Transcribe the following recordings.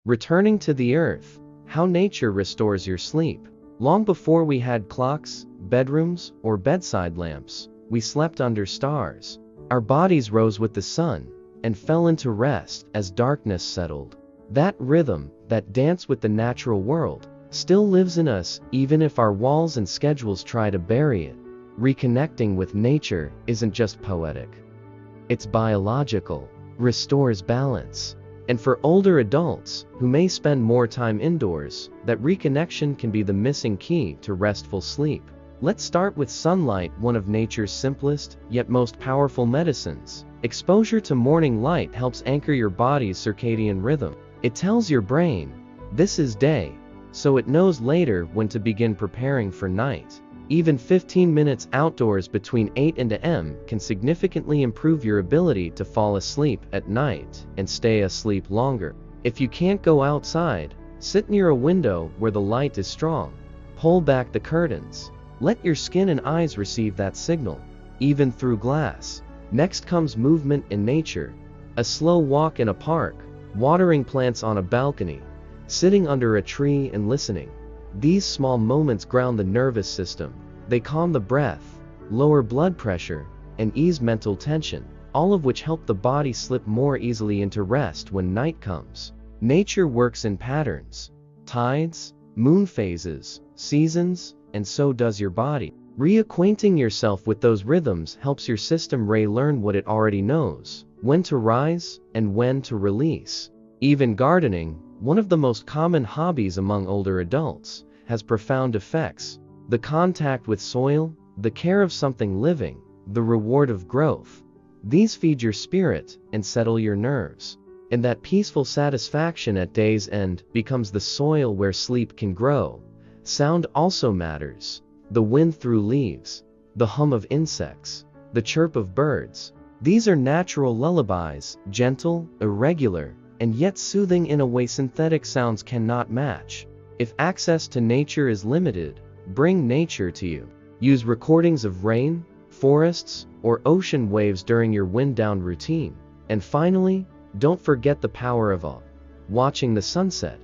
Returning to the earth, how nature restores your sleep. Long before we had clocks, bedrooms, or bedside lamps, we slept under stars. Our bodies rose with the sun and fell into rest as darkness settled. That rhythm, that dance with the natural world, still lives in us even if our walls and schedules try to bury it. Reconnecting with nature isn't just poetic. It's biological, restores balance. And for older adults who may spend more time indoors, that reconnection can be the missing key to restful sleep. Let's start with sunlight, one of nature's simplest, yet most powerful medicines. Exposure to morning light helps anchor your body's circadian rhythm. It tells your brain, this is day, so it knows later when to begin preparing for night. Even 15 minutes outdoors between 8 and a.m. can significantly improve your ability to fall asleep at night and stay asleep longer. If you can't go outside, sit near a window where the light is strong. Pull back the curtains. Let your skin and eyes receive that signal, even through glass. Next comes movement in nature. A slow walk in a park, watering plants on a balcony, sitting under a tree and listening. These small moments ground the nervous system. They calm the breath, lower blood pressure, and ease mental tension, all of which help the body slip more easily into rest when night comes. Nature works in patterns, tides, moon phases, seasons, and so does your body. Reacquainting yourself with those rhythms helps your system relearn what it already knows, when to rise and when to release. Even gardening, one of the most common hobbies among older adults, has profound effects. The contact with soil, the care of something living, the reward of growth. These feed your spirit and settle your nerves. And that peaceful satisfaction at day's end becomes the soil where sleep can grow. Sound also matters. The wind through leaves, the hum of insects, the chirp of birds. These are natural lullabies, gentle, irregular, and yet soothing in a way synthetic sounds cannot match. If access to nature is limited, bring nature to you. Use recordings of rain, forests, or ocean waves during your wind-down routine. And finally, don't forget the power of awe. Watching the sunset,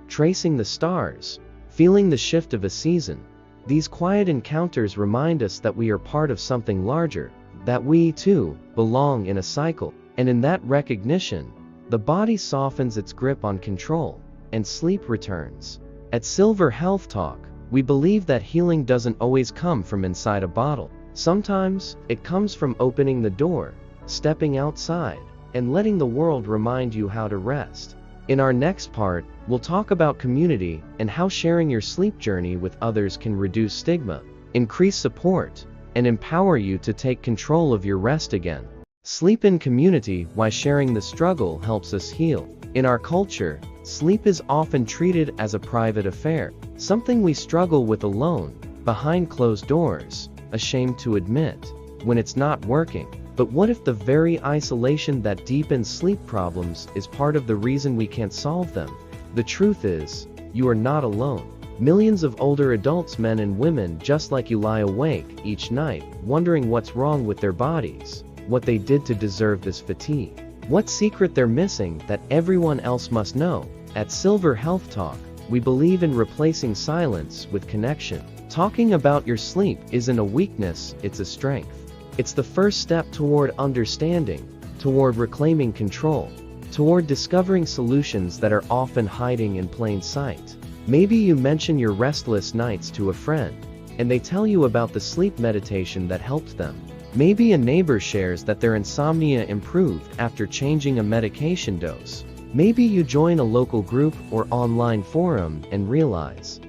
tracing the stars, feeling the shift of a season. These quiet encounters remind us that we are part of something larger, that we, too, belong in a cycle. And in that recognition, the body softens its grip on control, and sleep returns. At Silver Health Talk, we believe that healing doesn't always come from inside a bottle. Sometimes, it comes from opening the door, stepping outside, and letting the world remind you how to rest. In our next part, we'll talk about community and how sharing your sleep journey with others can reduce stigma, increase support, and empower you to take control of your rest again. Sleep in community, why sharing the struggle helps us heal. In our culture, sleep is often treated as a private affair, something we struggle with alone, behind closed doors, ashamed to admit, when it's not working. But what if the very isolation that deepens sleep problems is part of the reason we can't solve them? The truth is, you are not alone. Millions of older adults, men and women just like you, lie awake each night, wondering what's wrong with their bodies, what they did to deserve this fatigue, what secret they're missing that everyone else must know. At Silver Health Talk, we believe in replacing silence with connection. Talking about your sleep isn't a weakness, it's a strength. It's the first step toward understanding, toward reclaiming control, toward discovering solutions that are often hiding in plain sight. Maybe you mention your restless nights to a friend, and they tell you about the sleep meditation that helped them. Maybe a neighbor shares that their insomnia improved after changing a medication dose. Maybe you join a local group or online forum and realize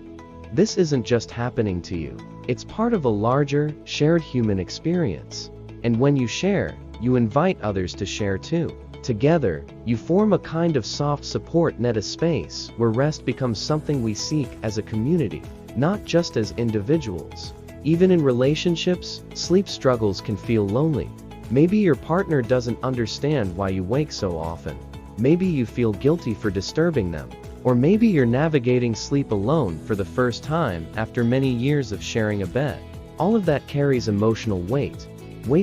this isn't just happening to you. It's part of a larger, shared human experience. And when you share, you invite others to share too. Together, you form a kind of soft support net, a space where rest becomes something we seek as a community, not just as individuals. Even in relationships, sleep struggles can feel lonely. Maybe your partner doesn't understand why you wake so often. Maybe you feel guilty for disturbing them. Or maybe you're navigating sleep alone for the first time after many years of sharing a bed. All of that carries emotional weight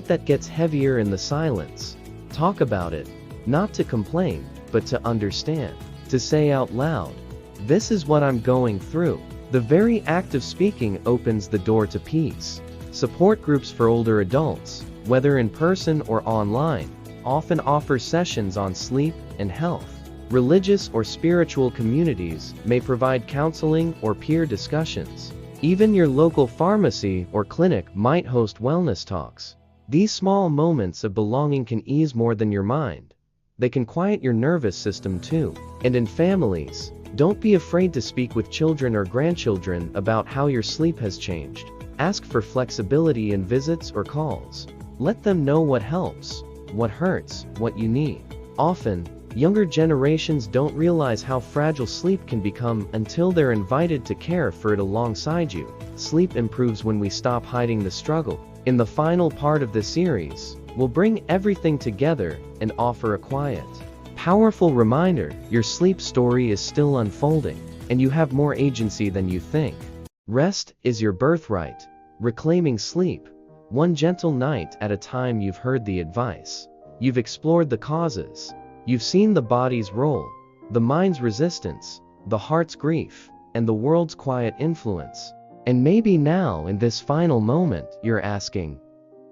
that gets heavier in the silence. Talk about it, not to complain, but to understand. To say out loud, "This is what I'm going through." The very act of speaking opens the door to peace. Support groups for older adults, whether in person or online, often offer sessions on sleep and health. Religious or spiritual communities may provide counseling or peer discussions. Even your local pharmacy or clinic might host wellness talks. These small moments of belonging can ease more than your mind. They can quiet your nervous system too. And in families, don't be afraid to speak with children or grandchildren about how your sleep has changed. Ask for flexibility in visits or calls. Let them know what helps, what hurts, what you need. Often, younger generations don't realize how fragile sleep can become until they're invited to care for it alongside you. Sleep improves when we stop hiding the struggle. In the final part of the series, we'll bring everything together and offer a quiet, powerful reminder your sleep story is still unfolding, and you have more agency than you think. Rest is your birthright. Reclaiming sleep, one gentle night at a time. You've heard the advice. You've explored the causes. You've seen the body's role, the mind's resistance, the heart's grief, and the world's quiet influence. And maybe now, in this final moment, you're asking,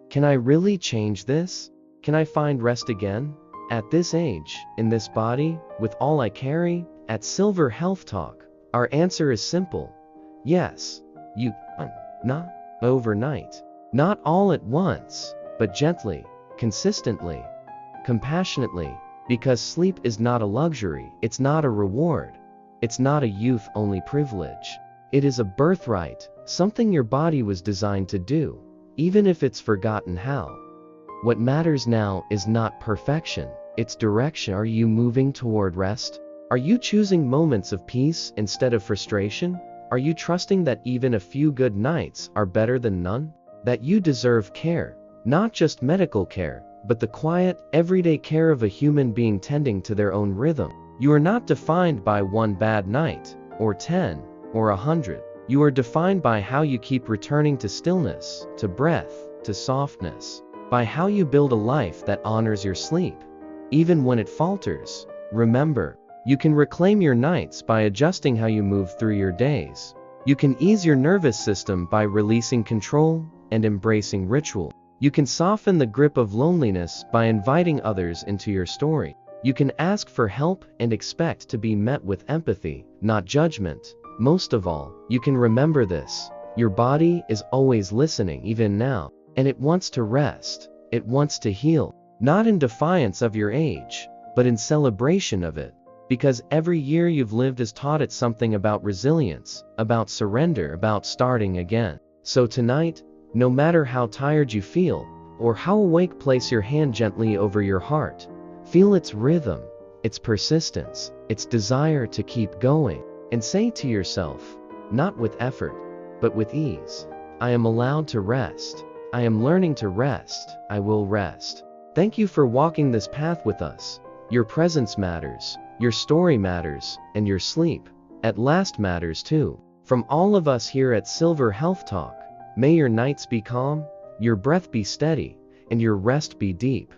can I really change this? Can I find rest again? At this age, in this body, with all I carry? At Silver Health Talk, our answer is simple. Yes, you can. Not overnight. Not all at once, but gently, consistently, compassionately. Because sleep is not a luxury, it's not a reward, it's not a youth-only privilege. It is a birthright, something your body was designed to do, even if it's forgotten how. What matters now is not perfection, it's direction. Are you moving toward rest? Are you choosing moments of peace instead of frustration? Are you trusting that even a few good nights are better than none? That you deserve care, not just medical care, but the quiet, everyday care of a human being tending to their own rhythm. You are not defined by one bad night, or 10, or 100. You are defined by how you keep returning to stillness, to breath, to softness. By how you build a life that honors your sleep, even when it falters. Remember, you can reclaim your nights by adjusting how you move through your days. You can ease your nervous system by releasing control and embracing ritual. You can soften the grip of loneliness by inviting others into your story. You can ask for help and expect to be met with empathy, not judgment. Most of all, you can remember this: your body is always listening, even now, and it wants to rest. It wants to heal, not in defiance of your age, but in celebration of it. Because every year you've lived has taught it something about resilience, about surrender, about starting again. So tonight, no matter how tired you feel, or how awake, place your hand gently over your heart. Feel its rhythm, its persistence, its desire to keep going, and say to yourself, not with effort, but with ease, I am allowed to rest. I am learning to rest. I will rest. Thank you for walking this path with us. Your presence matters, your story matters, and your sleep, at last, matters too. From all of us here at Silver Health Talk, may your nights be calm, your breath be steady, and your rest be deep.